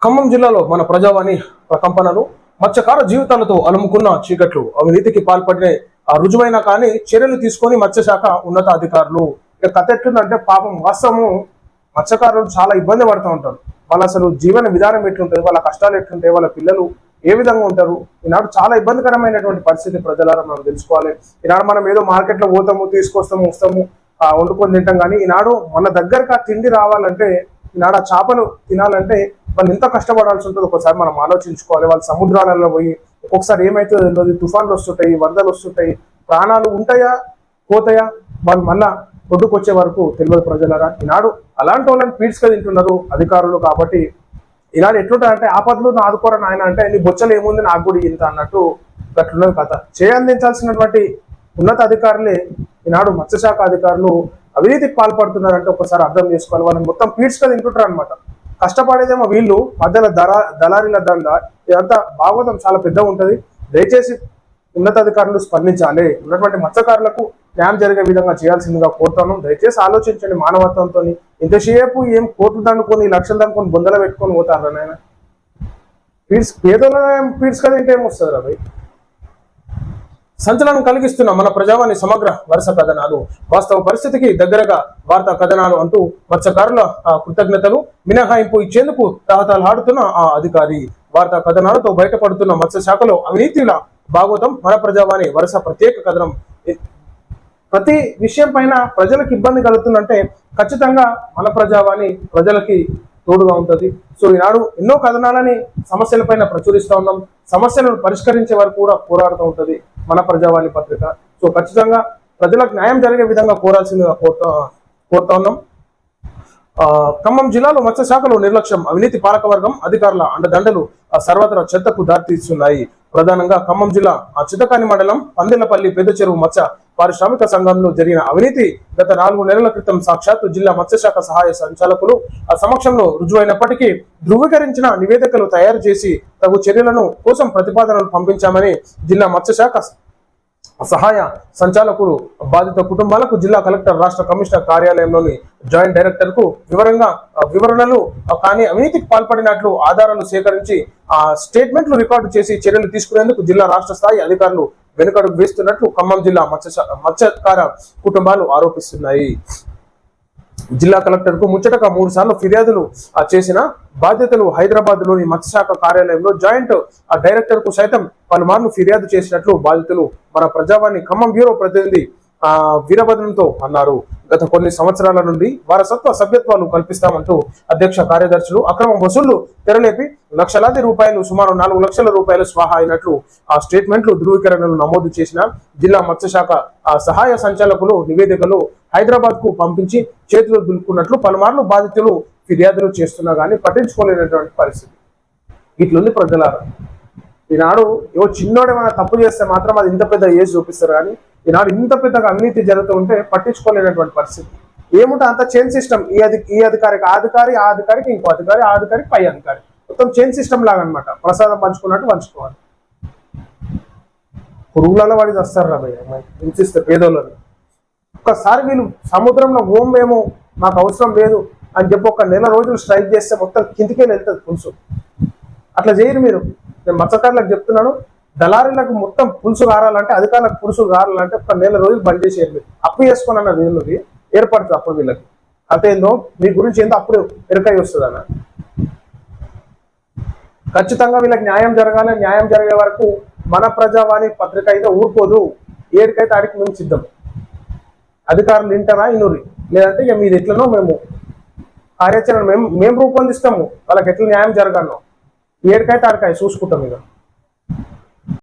ఖమ్మం జిల్లాలో మన ప్రజావాణి ప్రకంపనలు మత్స్యకార జీవితాలతో అలుముకున్న చీకట్లు అవినీతికి పాల్పడిన రుజువైనా కానీ చర్యలు తీసుకొని మత్స్యశాఖ ఉన్నత అధికారులు. ఇక కథ ఎట్లుందంటే పాపం వాస్తవము మత్స్యకారులు చాలా ఇబ్బంది పడుతూ ఉంటారు. వాళ్ళ అసలు జీవన విధానం ఎట్లుంటుంది, వాళ్ళ కష్టాలు ఎట్లుంటాయి, వాళ్ళ పిల్లలు ఏ విధంగా ఉంటారు. ఈనాడు చాలా ఇబ్బందికరమైనటువంటి పరిస్థితి ప్రజలారా మనం తెలుసుకోవాలి. ఈనాడు మనం ఏదో మార్కెట్లో పోతాము, తీసుకొస్తాము, వస్తాము, వండుకొని తింటాం. కానీ ఈనాడు మన దగ్గరకు ఆ తిండి రావాలంటే, ఈనాడు ఆ చేపలు తినాలంటే వాళ్ళు ఎంత కష్టపడాల్సి ఉంటుంది ఒకసారి మనం ఆలోచించుకోవాలి. వాళ్ళు సముద్రాలలో పోయి ఒక్కొక్కసారి ఏమైతుందో తెలియదు, తుఫాన్లు వస్తుంటాయి, వరదలు వస్తుంటాయి, ప్రాణాలు ఉంటాయా పోతాయా, వాళ్ళు మళ్ళా ఒడ్డుకొచ్చే వరకు తెలియదు ప్రజలరా. ఈనాడు అలాంటి వాళ్ళని పీడ్స్గా తింటున్నారు అధికారులు. కాబట్టి ఈనాడు ఎట్లుంటారంటే ఆపదలు ఆదుకోరని ఆయన అంటే నీ బొచ్చలు ఏముంది నాకు కూడా ఇంత అన్నట్టు గట్లున్నది కథ. అందించాల్సినటువంటి ఉన్నత అధికారులే ఈనాడు మత్స్యశాఖ అధికారులు అవినీతికి పాల్పడుతున్నారంటే ఒకసారి అర్థం చేసుకోవాలి. వాళ్ళని మొత్తం పీడ్స్గా తింటుంటారు అనమాట. కష్టపడేదేమో వీళ్ళు, మధ్యలో దళారీల దందా, ఇదంతా భాగవతం చాలా పెద్దగా ఉంటుంది. దయచేసి ఉన్నతాధికారులు స్పందించాలి. ఉన్నటువంటి మత్స్యకారులకు న్యాయం జరిగే విధంగా చేయాల్సిందిగా కోరుతాను. దయచేసి ఆలోచించండి మానవత్వంతో. ఇంతసేపు ఏం కోట్లు దండుకొని లక్షలు దండుకొని బొందలు పెట్టుకొని పోతారు నాయన. పేదోళ్ళ పీడ్స్ కదా ఇంకేం వస్తుంది రవి. సంచలనం కలిగిస్తున్న మన ప్రజావాణి సమగ్ర వరుస కథనాలు, వాస్తవ పరిస్థితికి దగ్గరగా వార్తా కథనాలు అంటూ మత్స్యకారుల కృతజ్ఞతలు మినహాయింపు ఇచ్చేందుకు తహతలాడుతున్న ఆ అధికారి. వార్తా కథనాలతో బయటపడుతున్న మత్స్యశాఖలో అవినీతిల భాగవతం మన ప్రజావాణి వరుస ప్రత్యేక కథనం. ప్రతి విషయం పైన ప్రజలకు ఇబ్బంది కలుగుతుందంటే ఖచ్చితంగా మన ప్రజావాణి ప్రజలకి తోడుగా ఉంటుంది. సో ఈనాడు ఎన్నో కథనాలని సమస్యలపైన ప్రచురిస్తూ ఉన్నాం. సమస్యలను పరిష్కరించే వరకు కూడా పోరాడుతూ ఉంటుంది మన ప్రజావాణి పత్రిక. సో ఖచ్చితంగా ప్రజలకు న్యాయం జరిగే విధంగా కోరాల్సిందిగా కోరుతా ఉన్నాం. ఖమ్మం జిల్లాలో మత్స్యశాఖలో నిర్లక్ష్యం, అవినీతి పాలకవర్గం అధికారుల అండదండలు సర్వత్రా చెత్తకు దారితీస్తున్నాయి. ప్రధానంగా ఖమ్మం జిల్లా చితకాని మండలం పందిళ్లపల్లి పెద్ద చెరువు మత్స్య పారిశ్రామిక సంఘంలో జరిగిన అవినీతి గత 4 నెలల క్రితం సాక్షాత్తు జిల్లా మత్స్యశాఖ సహాయ సంచాలకులు సమక్షంలో రుజువైనప్పటికీ ధృవీకరించిన నివేదికలు తయారు చేసి తగు చర్యలను కోసం ప్రతిపాదనలు పంపించామని జిల్లా మత్స్యశాఖ సహాయ సంచాలకులు బాధిత కుటుంబాలకు జిల్లా కలెక్టర్, రాష్ట్ర కమిషనర్ కార్యాలయంలోని జాయింట్ డైరెక్టర్ కు వివరణలు కానీ అవినీతికి పాల్పడినట్లు ఆధారాలు సేకరించి స్టేట్మెంట్లు రికార్డు చేసి చర్యలు తీసుకునేందుకు జిల్లా రాష్ట్ర స్థాయి అధికారులు వెనుకడుగు వేస్తున్నట్లు ఖమ్మం జిల్లా మత్స్యకార కుటుంబాలు ఆరోపిస్తున్నాయి. జిల్లా కలెక్టర్ కు ముచ్చటగా 3 సార్లు ఫిర్యాదులు చేసిన బాధ్యతలు హైదరాబాద్ లోని మత్స్యశాఖ కార్యాలయంలో జాయింట్ డైరెక్టర్ కు సైతం పలుమార్లు ఫిర్యాదు చేసినట్లు బాధితులు మన ప్రజావాణి ఖమ్మం బ్యూరో ప్రతినిధి వీరభద్రంతో అన్నారు. గత కొన్ని సంవత్సరాల నుండి వారసత్వ సభ్యత్వాలు కల్పిస్తామంటూ అధ్యక్ష కార్యదర్శులు అక్రమ వసూళ్లు తెరలేపి లక్షలాది రూపాయలు, సుమారు 4 లక్షల రూపాయలు స్వాహా అయినట్లు ఆ స్టేట్మెంట్లు ధృవీకరణలు నమోదు చేసిన జిల్లా మత్స్యశాఖ సహాయ సంచాలకులు నివేదికలు హైదరాబాద్ కు పంపించి చేతులు దులుపుకున్నట్లు పలుమార్లు బాధితులు ఫిర్యాదులు చేస్తున్నా కానీ పట్టించుకోలేనటువంటి పరిస్థితి. ఇట్లుంది ప్రజలారా. ఈనాడు ఏవో చిన్నోడేమైనా తప్పు చేస్తే మాత్రం అది ఇంత పెద్ద ఏజ్ చూపిస్తారు. కానీ ఈనాడు ఇంత పెద్దగా అవినీతి జరుగుతూ ఉంటే పట్టించుకోలేనటువంటి పరిస్థితి. ఏముంటే అంత చైన్ సిస్టమ్. ఈ అధికారికి ఆ అధికారి, ఆ అధికారికి ఇంకో అధికారి, ఆ అధికారికి పై అధికారి, మొత్తం చైన్ సిస్టమ్ లాగా అనమాట. ప్రసాదం పంచుకున్నట్టు పంచుకోవాలి. పురుగులలో వాడి వస్తారు రా భయ్య హింసిస్తే పేదోళ్ళని. ఒక్కసారి వీళ్ళు సముద్రంలో మేము మాకు అవసరం లేదు అని చెప్పి 1 నెల రోజులు స్ట్రైక్ చేస్తే మొత్తం కిందికే వెళ్తుంది పులుసు. అట్లా చేయరు మీరు. నేను మత్స్యకారులకు చెప్తున్నాను, దళారీలకు మొత్తం పులుసు కారాలంటే, అధికారులకు పులుసు కారాలంటే 1 నెల రోజులు బంద్ చేసేయారు. మీరు అప్పు చేసుకుని అన్న వీళ్ళకి ఏర్పడుతుంది. అప్పుడు వీళ్ళకి కథ ఏందో, మీ గురించి ఏందో అప్పుడు ఎరకాయ వస్తుంది అన్న. ఖచ్చితంగా వీళ్ళకి న్యాయం జరగాలి. న్యాయం జరిగే వరకు మన ప్రజావాణి పత్రిక అయితే ఊరుకోదు. ఏడికైతే ఆడికి మేము సిద్ధం. అధికారులు వింటారా ఇనురి, లేదంటే ఇక మీరు ఎట్లనో మేము కార్యాచరణ మేము రూపొందిస్తాము. వాళ్ళకి ఎట్లా న్యాయం జరగాలో ఏడికైతే ఆడికాయ చూసుకుంటాం ఇక.